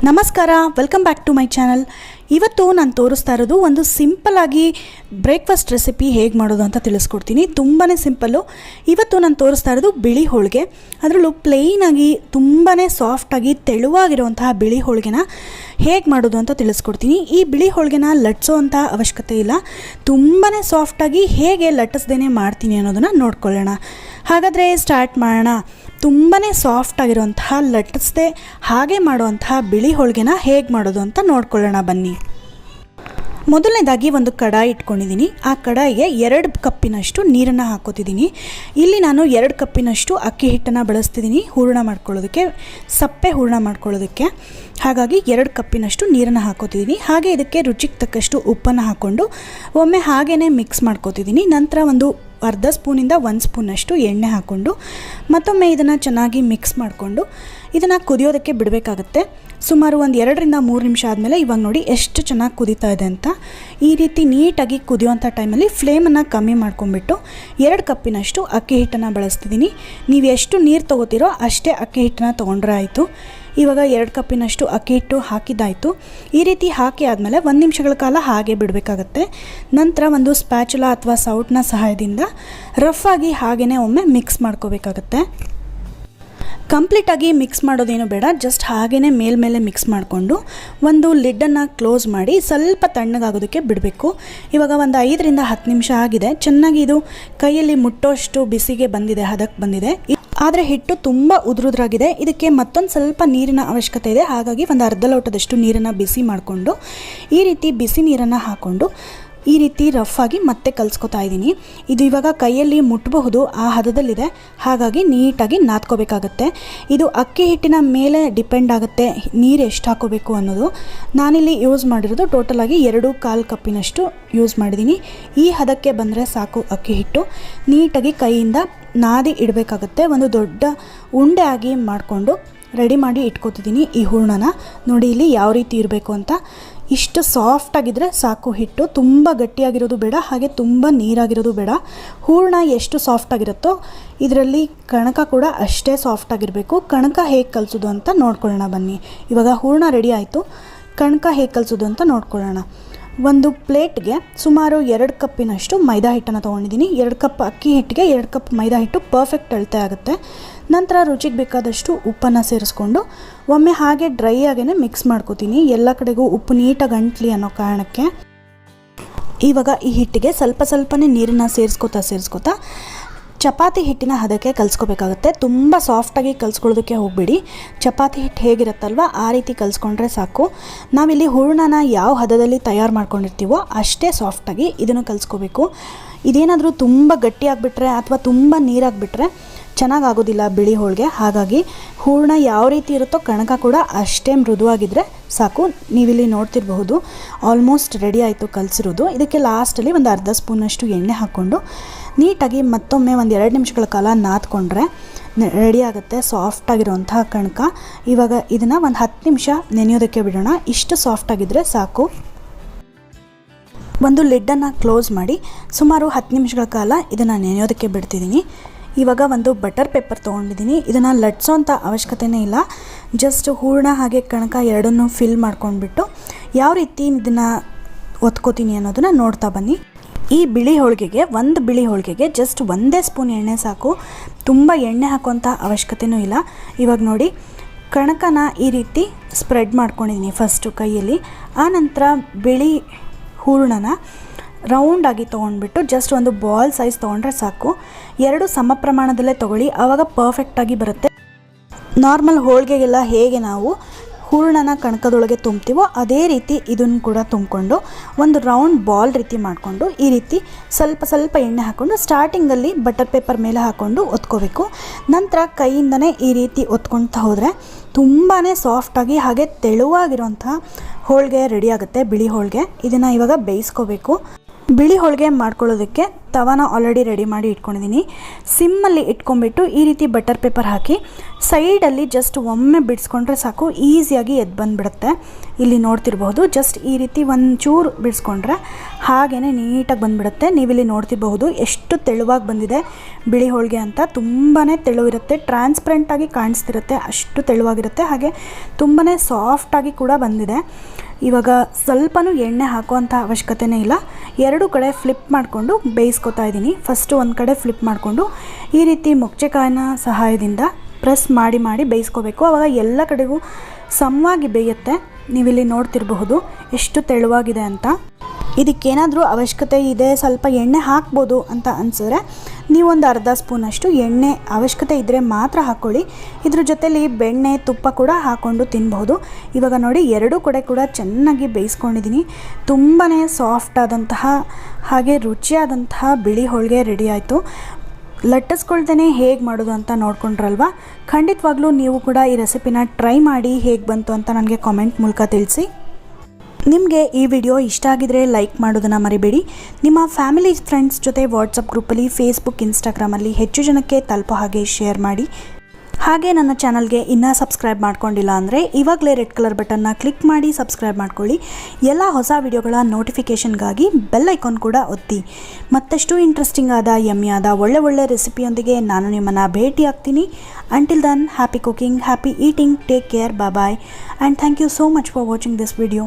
ನಮಸ್ಕಾರ, welcome back to my channel. ಇವತ್ತು ನಾನು ತೋರಿಸ್ತಾ ಇರೋದು ಒಂದು ಸಿಂಪಲ್ ಆಗಿ ಬ್ರೇಕ್ಫಾಸ್ಟ್ ರೆಸಿಪಿ ಹೇಗೆ ಮಾಡೋದು ಅಂತ ತಿಳಿಸ್ಕೊಡ್ತೀನಿ. ತುಂಬಾ ಸಿಂಪಲ್ಲು. ಇವತ್ತು ನಾನು ತೋರಿಸ್ತಾ ಇರೋದು ಬಿಳಿ ಹೋಳಿಗೆ. ಅದರಲ್ಲೂ ಪ್ಲೇನಾಗಿ ತುಂಬಾ ಸಾಫ್ಟಾಗಿ ತೆಳುವಾಗಿರುವಂತಹ ಬಿಳಿ ಹೋಳಿಗೆನ ಹೇಗೆ ಮಾಡೋದು ಅಂತ ತಿಳಿಸ್ಕೊಡ್ತೀನಿ. ಈ ಬಿಳಿ ಹೋಳಿಗೆನ ಲಟ್ಸೋ ಅಂಥ ಅವಶ್ಯಕತೆ ಇಲ್ಲ. ತುಂಬಾ ಸಾಫ್ಟಾಗಿ ಹೇಗೆ ಲಟ್ಟಿಸ್ದೇ ಮಾಡ್ತೀನಿ ಅನ್ನೋದನ್ನು ನೋಡ್ಕೊಳ್ಳೋಣ. ಹಾಗಾದರೆ ಸ್ಟಾರ್ಟ್ ಮಾಡೋಣ. ತುಂಬಾ ಸಾಫ್ಟಾಗಿರುವಂತಹ ಲಟ್ಟಿಸ್ದೆ ಹಾಗೆ ಮಾಡುವಂತಹ ಬಿಳಿ ಹೋಳಿಗೆನ ಹೇಗೆ ಮಾಡೋದು ಅಂತ ನೋಡ್ಕೊಳ್ಳೋಣ ಬನ್ನಿ. ಮೊದಲನೇದಾಗಿ ಒಂದು ಕಡಾಯಿ ಇಟ್ಕೊಂಡಿದ್ದೀನಿ. ಆ ಕಡಾಯಿಗೆ 2 ಕಪ್ಪಿನಷ್ಟು ನೀರನ್ನು ಹಾಕೋತಿದ್ದೀನಿ. ಇಲ್ಲಿ ನಾನು 2 ಕಪ್ಪಿನಷ್ಟು ಅಕ್ಕಿ ಹಿಟ್ಟನ್ನು ಬಳಸ್ತಿದ್ದೀನಿ ಹೂರಣ ಮಾಡ್ಕೊಳ್ಳೋದಕ್ಕೆ, ಸಪ್ಪೆ ಹೂರಣ ಮಾಡ್ಕೊಳ್ಳೋದಕ್ಕೆ. ಹಾಗಾಗಿ 2 ಕಪ್ಪಿನಷ್ಟು ನೀರನ್ನು ಹಾಕೋತಿದ್ದೀನಿ. ಹಾಗೆ ಇದಕ್ಕೆ ರುಚಿಗೆ ತಕ್ಕಷ್ಟು ಉಪ್ಪನ್ನು ಹಾಕ್ಕೊಂಡು ಒಮ್ಮೆ ಹಾಗೇ ಮಿಕ್ಸ್ ಮಾಡ್ಕೋತಿದ್ದೀನಿ. ನಂತರ ಒಂದು ಅರ್ಧ ಸ್ಪೂನಿಂದ 1 ಸ್ಪೂನಷ್ಟು ಎಣ್ಣೆ ಹಾಕ್ಕೊಂಡು ಮತ್ತೊಮ್ಮೆ ಇದನ್ನು ಚೆನ್ನಾಗಿ ಮಿಕ್ಸ್ ಮಾಡಿಕೊಂಡು ಇದನ್ನು ಕುದಿಯೋದಕ್ಕೆ ಬಿಡಬೇಕಾಗತ್ತೆ. ಸುಮಾರು ಒಂದು 2ರಿಂದ 3 ನಿಮಿಷ ಆದಮೇಲೆ ಇವಾಗ ನೋಡಿ ಎಷ್ಟು ಚೆನ್ನಾಗಿ ಕುದೀತಾ ಇದೆ ಅಂತ. ಈ ರೀತಿ ನೀಟಾಗಿ ಕುದಿಯೋವಂಥ ಟೈಮಲ್ಲಿ ಫ್ಲೇಮನ್ನು ಕಮ್ಮಿ ಮಾಡ್ಕೊಂಡ್ಬಿಟ್ಟು 2 ಕಪ್ಪಿನಷ್ಟು ಅಕ್ಕಿ ಹಿಟ್ಟನ್ನು ಬಳಸ್ತಿದ್ದೀನಿ. ನೀವು ಎಷ್ಟು ನೀರು ತೊಗೋತೀರೋ ಅಷ್ಟೇ ಅಕ್ಕಿ ಹಿಟ್ಟನ್ನು ತೊಗೊಂಡ್ರೆ ಆಯಿತು. ಇವಾಗ 2 ಕಪ್ಪಿನಷ್ಟು ಅಕ್ಕಿ ಹಿಟ್ಟು ಹಾಕಿದ್ದಾಯಿತು. ಈ ರೀತಿ ಹಾಕಿ ಆದಮೇಲೆ 1 ನಿಮಿಷಗಳ ಕಾಲ ಹಾಗೆ ಬಿಡಬೇಕಾಗತ್ತೆ. ನಂತರ ಒಂದು ಸ್ಪ್ಯಾಚುಲಾ ಅಥವಾ ಸೌಟ್ನ ಸಹಾಯದಿಂದ ರಫಾಗಿ ಹಾಗೇ ಒಮ್ಮೆ ಮಿಕ್ಸ್ ಮಾಡ್ಕೋಬೇಕಾಗತ್ತೆ. ಕಂಪ್ಲೀಟಾಗಿ ಮಿಕ್ಸ್ ಮಾಡೋದೇನು ಬೇಡ, ಜಸ್ಟ್ ಹಾಗೇ ಮೇಲ್ಮೇಲೆ ಮಿಕ್ಸ್ ಮಾಡಿಕೊಂಡು ಒಂದು ಲಿಡ್ಡನ್ನು ಕ್ಲೋಸ್ ಮಾಡಿ ಸ್ವಲ್ಪ ತಣ್ಣಗಾಗೋದಕ್ಕೆ ಬಿಡಬೇಕು. ಇವಾಗ ಒಂದು 5ರಿಂದ 10 ನಿಮಿಷ ಆಗಿದೆ. ಚೆನ್ನಾಗಿ ಇದು ಕೈಯಲ್ಲಿ ಮುಟ್ಟೋಷ್ಟು ಬಿಸಿಗೆ ಬಂದಿದೆ, ಹದಕ್ಕೆ ಬಂದಿದೆ. ಆದರೆ ಹಿಟ್ಟು ತುಂಬ ಉದುರುದ್ರಾಗಿದೆ. ಇದಕ್ಕೆ ಮತ್ತೊಂದು ಸ್ವಲ್ಪ ನೀರಿನ ಅವಶ್ಯಕತೆ ಇದೆ. ಹಾಗಾಗಿ ಒಂದು ಅರ್ಧ ಲೋಟದಷ್ಟು ನೀರನ್ನು ಬಿಸಿ ಮಾಡಿಕೊಂಡು ಈ ರೀತಿ ಬಿಸಿ ನೀರನ್ನು ಹಾಕ್ಕೊಂಡು ಈ ರೀತಿ ರಫಾಗಿ ಮತ್ತೆ ಕಲಿಸ್ಕೊತಾ ಇದ್ದೀನಿ. ಇದು ಇವಾಗ ಕೈಯಲ್ಲಿ ಮುಟ್ಟಬಹುದು, ಆ ಹದದಲ್ಲಿದೆ. ಹಾಗಾಗಿ ನೀಟಾಗಿ ನಾದ್ಕೋಬೇಕಾಗತ್ತೆ. ಇದು ಅಕ್ಕಿ ಹಿಟ್ಟಿನ ಮೇಲೆ ಡಿಪೆಂಡ್ ಆಗುತ್ತೆ ನೀರು ಎಷ್ಟು ಹಾಕೋಬೇಕು ಅನ್ನೋದು. ನಾನಿಲ್ಲಿ ಯೂಸ್ ಮಾಡಿರೋದು ಟೋಟಲಾಗಿ 2.25 ಕಪ್ಪಿನಷ್ಟು ಯೂಸ್ ಮಾಡಿದ್ದೀನಿ. ಈ ಹದಕ್ಕೆ ಬಂದರೆ ಸಾಕು ಅಕ್ಕಿ ಹಿಟ್ಟು. ನೀಟಾಗಿ ಕೈಯಿಂದ ನಾದಿ ಇಡಬೇಕಾಗತ್ತೆ. ಒಂದು ದೊಡ್ಡ ಉಂಡೆ ಆಗಿ ಮಾಡಿಕೊಂಡು ರೆಡಿ ಮಾಡಿ ಇಟ್ಕೋತಿದ್ದೀನಿ ಈ ಹೂರಣನ. ನೋಡಿ ಇಲ್ಲಿ ಯಾವ ರೀತಿ ಇರಬೇಕು ಅಂತ. ಇಷ್ಟು ಸಾಫ್ಟಾಗಿದ್ದರೆ ಸಾಕು ಹಿಟ್ಟು. ತುಂಬ ಗಟ್ಟಿಯಾಗಿರೋದು ಬೇಡ, ಹಾಗೆ ತುಂಬ ನೀರಾಗಿರೋದು ಬೇಡ. ಹೂರಣ ಎಷ್ಟು ಸಾಫ್ಟಾಗಿರುತ್ತೋ ಇದರಲ್ಲಿ ಕಣಕ ಕೂಡ ಅಷ್ಟೇ ಸಾಫ್ಟಾಗಿರಬೇಕು. ಕಣಕ ಹೇಗೆ ಕಲಿಸೋದು ಅಂತ ನೋಡ್ಕೊಳ್ಳೋಣ ಬನ್ನಿ. ಇವಾಗ ಹೂರಣ ರೆಡಿ ಆಯಿತು. ಕಣಕ ಹೇಗೆ ಕಲಿಸೋದು ಅಂತ ನೋಡ್ಕೊಳ್ಳೋಣ. ಒಂದು ಪ್ಲೇಟ್ಗೆ ಸುಮಾರು 2 ಕಪ್ಪಿನಷ್ಟು ಮೈದಾ ಹಿಟ್ಟನ್ನು ತೊಗೊಂಡಿದ್ದೀನಿ. 2 ಕಪ್ ಅಕ್ಕಿ ಹಿಟ್ಟಿಗೆ 2 ಕಪ್ ಮೈದಾ ಹಿಟ್ಟು ಪರ್ಫೆಕ್ಟ್ ಅಳತೆ ಆಗುತ್ತೆ. ನಂತರ ರುಚಿಗೆ ಬೇಕಾದಷ್ಟು ಉಪ್ಪನ್ನು ಸೇರಿಸ್ಕೊಂಡು ಒಮ್ಮೆ ಹಾಗೆ ಡ್ರೈ ಆಗೇ ಮಿಕ್ಸ್ ಮಾಡ್ಕೋತೀನಿ. ಎಲ್ಲ ಕಡೆಗೂ ಉಪ್ಪು ನೀಟಾಗಿ ಅಂಟ್ಲಿ ಅನ್ನೋ ಕಾರಣಕ್ಕೆ. ಇವಾಗ ಈ ಹಿಟ್ಟಿಗೆ ಸ್ವಲ್ಪನೇ ನೀರನ್ನು ಸೇರಿಸ್ಕೋತಾ ಚಪಾತಿ ಹಿಟ್ಟಿನ ಹದಕ್ಕೆ ಕಲಿಸ್ಕೋಬೇಕಾಗುತ್ತೆ. ತುಂಬ ಸಾಫ್ಟಾಗಿ ಕಲಿಸ್ಕೊಳ್ಳೋದಕ್ಕೆ ಹೋಗಬೇಡಿ. ಚಪಾತಿ ಹಿಟ್ಟು ಹೇಗಿರುತ್ತಲ್ವ ಆ ರೀತಿ ಕಲಿಸ್ಕೊಂಡ್ರೆ ಸಾಕು. ನಾವಿಲ್ಲಿ ಹೂರಣನ ಯಾವ ಹದದಲ್ಲಿ ತಯಾರು ಮಾಡ್ಕೊಂಡಿರ್ತೀವೋ ಅಷ್ಟೇ ಸಾಫ್ಟಾಗಿ ಇದನ್ನು ಕಲಿಸ್ಕೋಬೇಕು. ಇದೇನಾದರೂ ತುಂಬ ಗಟ್ಟಿಯಾಗಿಬಿಟ್ರೆ ಅಥವಾ ತುಂಬ ನೀರಾಗಿಬಿಟ್ರೆ ಚೆನ್ನಾಗಾಗೋದಿಲ್ಲ ಬಿಳಿ ಹೋಳಿಗೆ. ಹಾಗಾಗಿ ಹೂರಣ ಯಾವ ರೀತಿ ಇರುತ್ತೋ ಕಣಕ ಕೂಡ ಅಷ್ಟೇ ಮೃದುವಾಗಿದ್ದರೆ ಸಾಕು. ನೀವಿಲ್ಲಿ ನೋಡ್ತಿರಬಹುದು ಆಲ್ಮೋಸ್ಟ್ ರೆಡಿ ಆಯಿತು ಕಲಿಸಿರೋದು. ಇದಕ್ಕೆ ಲಾಸ್ಟಲ್ಲಿ ಒಂದು ಅರ್ಧ ಸ್ಪೂನಷ್ಟು ಎಣ್ಣೆ ಹಾಕ್ಕೊಂಡು ನೀಟಾಗಿ ಮತ್ತೊಮ್ಮೆ ಒಂದು 2 ನಿಮಿಷಗಳ ಕಾಲ ನಾದ್ಕೊಂಡ್ರೆ ರೆಡಿ ಆಗುತ್ತೆ ಸಾಫ್ಟಾಗಿರುವಂತಹ ಕಣಕ. ಇವಾಗ ಇದನ್ನು ಒಂದು 10 ನಿಮಿಷ ನೆನೆಯೋದಕ್ಕೆ ಬಿಡೋಣ. ಇಷ್ಟು ಸಾಫ್ಟಾಗಿದ್ದರೆ ಸಾಕು. ಒಂದು ಲಿಡ್ಡನ್ನು ಕ್ಲೋಸ್ ಮಾಡಿ ಸುಮಾರು 10 ನಿಮಿಷಗಳ ಕಾಲ ಇದನ್ನು ನೆನೆಯೋದಕ್ಕೆ ಬಿಡ್ತಿದ್ದೀನಿ. ಇವಾಗ ಒಂದು ಬಟರ್ ಪೇಪರ್ ತೊಗೊಂಡಿದ್ದೀನಿ. ಇದನ್ನು ಲಟ್ಸೋಂಥ ಅವಶ್ಯಕತೆಯೇ ಇಲ್ಲ. ಜಸ್ಟ್ ಹೂರಣ ಹಾಗೆ ಕಣಕ ಎರಡನ್ನೂ ಫಿಲ್ ಮಾಡ್ಕೊಂಡ್ಬಿಟ್ಟು ಯಾವ ರೀತಿ ಇದನ್ನು ಒತ್ಕೋತೀನಿ ಅನ್ನೋದನ್ನು ನೋಡ್ತಾ ಬನ್ನಿ. ಈ ಬಿಳಿ ಹೋಳಿಗೆಗೆ ಜಸ್ಟ್ 1 ಸ್ಪೂನ್ ಎಣ್ಣೆ ಸಾಕು. ತುಂಬ ಎಣ್ಣೆ ಹಾಕೋಂಥ ಅವಶ್ಯಕತೆಯೂ ಇಲ್ಲ. ಇವಾಗ ನೋಡಿ ಕಣಕನ ಈ ರೀತಿ ಸ್ಪ್ರೆಡ್ ಮಾಡ್ಕೊಂಡಿದ್ದೀನಿ ಫಸ್ಟು ಕೈಯಲ್ಲಿ. ಆನಂತರ ಬಿಳಿ ಹೂರಣನ ರೌಂಡಾಗಿ ತೊಗೊಂಡ್ಬಿಟ್ಟು ಜಸ್ಟ್ ಒಂದು ಬಾಲ್ ಸೈಜ್ ತೊಗೊಂಡ್ರೆ ಸಾಕು. 2 ಸಮ ಪ್ರಮಾಣದಲ್ಲೇ ತೊಗೊಳ್ಳಿ, ಆವಾಗ ಪರ್ಫೆಕ್ಟಾಗಿ ಬರುತ್ತೆ. ನಾರ್ಮಲ್ ಹೋಳಿಗೆಗೆಲ್ಲ ಹೇಗೆ ನಾವು ಹೂರಣನ ಕಣಕದೊಳಗೆ ತುಂಬ್ತೀವೋ ಅದೇ ರೀತಿ ಇದನ್ನು ಕೂಡ ತುಂಬಿಕೊಂಡು ಒಂದು ರೌಂಡ್ ಬಾಲ್ ರೀತಿ ಮಾಡಿಕೊಂಡು ಈ ರೀತಿ ಸ್ವಲ್ಪ ಎಣ್ಣೆ ಹಾಕ್ಕೊಂಡು ಸ್ಟಾರ್ಟಿಂಗಲ್ಲಿ ಬಟರ್ ಪೇಪರ್ ಮೇಲೆ ಹಾಕ್ಕೊಂಡು ಒತ್ಕೋಬೇಕು. ನಂತರ ಕೈಯಿಂದನೇ ಈ ರೀತಿ ಒತ್ಕೊಳ್ತಾ ಹೋದರೆ ತುಂಬಾ ಸಾಫ್ಟಾಗಿ ಹಾಗೆ ತೆಳುವಾಗಿರುವಂಥ ಹೋಳಿಗೆ ರೆಡಿ ಆಗುತ್ತೆ ಬಿಳಿ ಹೋಳಿಗೆ. ಇದನ್ನು ಇವಾಗ ಬೇಯಿಸ್ಕೋಬೇಕು. ಬಿಳಿ ಹೋಳಿಗೆ ಮಾಡ್ಕೊಳ್ಳೋದಕ್ಕೆ ತವಾನ ಆಲ್ರೆಡಿ ರೆಡಿ ಮಾಡಿ ಇಟ್ಕೊಂಡಿದ್ದೀನಿ. ಸಿಮ್ಮಲ್ಲಿ ಇಟ್ಕೊಂಡ್ಬಿಟ್ಟು ಈ ರೀತಿ ಬಟರ್ ಪೇಪರ್ ಹಾಕಿ ಸೈಡಲ್ಲಿ ಜಸ್ಟ್ ಒಮ್ಮೆ ಬಿಡಿಸ್ಕೊಂಡ್ರೆ ಸಾಕು, ಈಸಿಯಾಗಿ ಎದ್ದು ಬಂದುಬಿಡುತ್ತೆ. ಇಲ್ಲಿ ನೋಡ್ತಿರ್ಬಹುದು, ಜಸ್ಟ್ ಈ ರೀತಿ ಒಂಚೂರು ಬಿಡಿಸ್ಕೊಂಡ್ರೆ ಹಾಗೇ ನೀಟಾಗಿ ಬಂದುಬಿಡುತ್ತೆ. ನೀವಿಲ್ಲಿ ನೋಡ್ತಿರಬಹುದು ಎಷ್ಟು ತೆಳುವಾಗಿ ಬಂದಿದೆ ಬಿಳಿ ಹೋಳಿಗೆ ಅಂತ. ತುಂಬಾ ತೆಳುವಿರುತ್ತೆ, ಟ್ರಾನ್ಸ್ಪರೆಂಟಾಗಿ ಕಾಣಿಸ್ತಿರುತ್ತೆ, ಅಷ್ಟು ತೆಳುವಾಗಿರುತ್ತೆ. ಹಾಗೆ ತುಂಬಾ ಸಾಫ್ಟಾಗಿ ಕೂಡ ಬಂದಿದೆ. ಇವಾಗ ಸ್ವಲ್ಪನೂ ಎಣ್ಣೆ ಹಾಕುವಂಥ ಅವಶ್ಯಕತೆಯೇ ಇಲ್ಲ. ಎರಡು ಕಡೆ ಫ್ಲಿಪ್ ಮಾಡಿಕೊಂಡು ಬೇಯಿಸ್ಕೊತಾ ಇದ್ದೀನಿ. ಫಸ್ಟು ಒಂದು ಕಡೆ ಫ್ಲಿಪ್ ಮಾಡಿಕೊಂಡು ಈ ರೀತಿ ಮೊಗಚೆಕಾಯಿನ ಸಹಾಯದಿಂದ ಪ್ರೆಸ್ ಮಾಡಿ ಬೇಯಿಸ್ಕೋಬೇಕು. ಆವಾಗ ಎಲ್ಲ ಕಡೆಗೂ ಸಮವಾಗಿ ಬೇಯುತ್ತೆ. ನೀವಿಲ್ಲಿ ನೋಡ್ತಿರಬಹುದು ಎಷ್ಟು ತೆಳುವಾಗಿದೆ ಅಂತ. ಇದಕ್ಕೇನಾದರೂ ಅವಶ್ಯಕತೆ ಇದೆ, ಸ್ವಲ್ಪ ಎಣ್ಣೆ ಹಾಕ್ಬೋದು ಅಂತ ಅನಿಸಿದ್ರೆ ನೀವೊಂದು ಅರ್ಧ ಸ್ಪೂನಷ್ಟು ಎಣ್ಣೆ ಅವಶ್ಯಕತೆ ಇದ್ದರೆ ಮಾತ್ರ ಹಾಕ್ಕೊಳ್ಳಿ. ಇದ್ರ ಜೊತೆಲಿ ಬೆಣ್ಣೆ ತುಪ್ಪ ಕೂಡ ಹಾಕ್ಕೊಂಡು ತಿನ್ಬಹುದು. ಇವಾಗ ನೋಡಿ ಎರಡೂ ಕಡೆ ಕೂಡ ಚೆನ್ನಾಗಿ ಬೇಯಿಸ್ಕೊಂಡಿದ್ದೀನಿ. ತುಂಬಾ ಸಾಫ್ಟ್ ಆದಂತಹ ಹಾಗೆ ರುಚಿಯಾದಂತಹ ಬಿಳಿ ಹೋಳಿಗೆ ರೆಡಿ ಆಯಿತು. ಲಟ್ಟಿಸ್ಕೊಳ್ದೇ ಹೇಗೆ ಮಾಡೋದು ಅಂತ ನೋಡ್ಕೊಂಡ್ರಲ್ವ. ಖಂಡಿತವಾಗ್ಲೂ ನೀವು ಕೂಡ ಈ ರೆಸಿಪಿನ ಟ್ರೈ ಮಾಡಿ ಹೇಗೆ ಬಂತು ಅಂತ ನನಗೆ ಕಾಮೆಂಟ್ ಮೂಲಕ ತಿಳಿಸಿ. ನಿಮಗೆ ಈ ವಿಡಿಯೋ ಇಷ್ಟ ಆಗಿದರೆ ಲೈಕ್ ಮಾಡೋದನ್ನು ಮರಿಬೇಡಿ. ನಿಮ್ಮ ಫ್ಯಾಮಿಲಿ ಫ್ರೆಂಡ್ಸ್ ಜೊತೆ ವಾಟ್ಸಪ್ ಗ್ರೂಪಲ್ಲಿ, ಫೇಸ್ಬುಕ್, ಇನ್ಸ್ಟಾಗ್ರಾಮಲ್ಲಿ ಹೆಚ್ಚು ಜನಕ್ಕೆ ತಲುಪೋ ಹಾಗೆ ಶೇರ್ ಮಾಡಿ. ಹಾಗೆ ನನ್ನ ಚಾನಲ್ಗೆ ಇನ್ನೂ ಸಬ್ಸ್ಕ್ರೈಬ್ ಮಾಡ್ಕೊಂಡಿಲ್ಲ ಅಂದರೆ ಇವಾಗಲೇ ರೆಡ್ ಕಲರ್ ಬಟನ್ನ ಕ್ಲಿಕ್ ಮಾಡಿ ಸಬ್ಸ್ಕ್ರೈಬ್ ಮಾಡ್ಕೊಳ್ಳಿ. ಎಲ್ಲ ಹೊಸ ವಿಡಿಯೋಗಳ ನೋಟಿಫಿಕೇಷನ್ಗಾಗಿ ಬೆಲ್ ಐಕಾನ್ ಕೂಡ ಒತ್ತಿ. ಮತ್ತಷ್ಟು ಇಂಟ್ರೆಸ್ಟಿಂಗ್ ಆದ, ಯಮ್ಮಿ ಆದ ಒಳ್ಳೆ ರೆಸಿಪಿಯೊಂದಿಗೆ ನಾನು ನಿಮ್ಮನ್ನು ಭೇಟಿ ಆಗ್ತೀನಿ. Until then, happy cooking, happy eating, take care, bye and thank you so much for watching this video.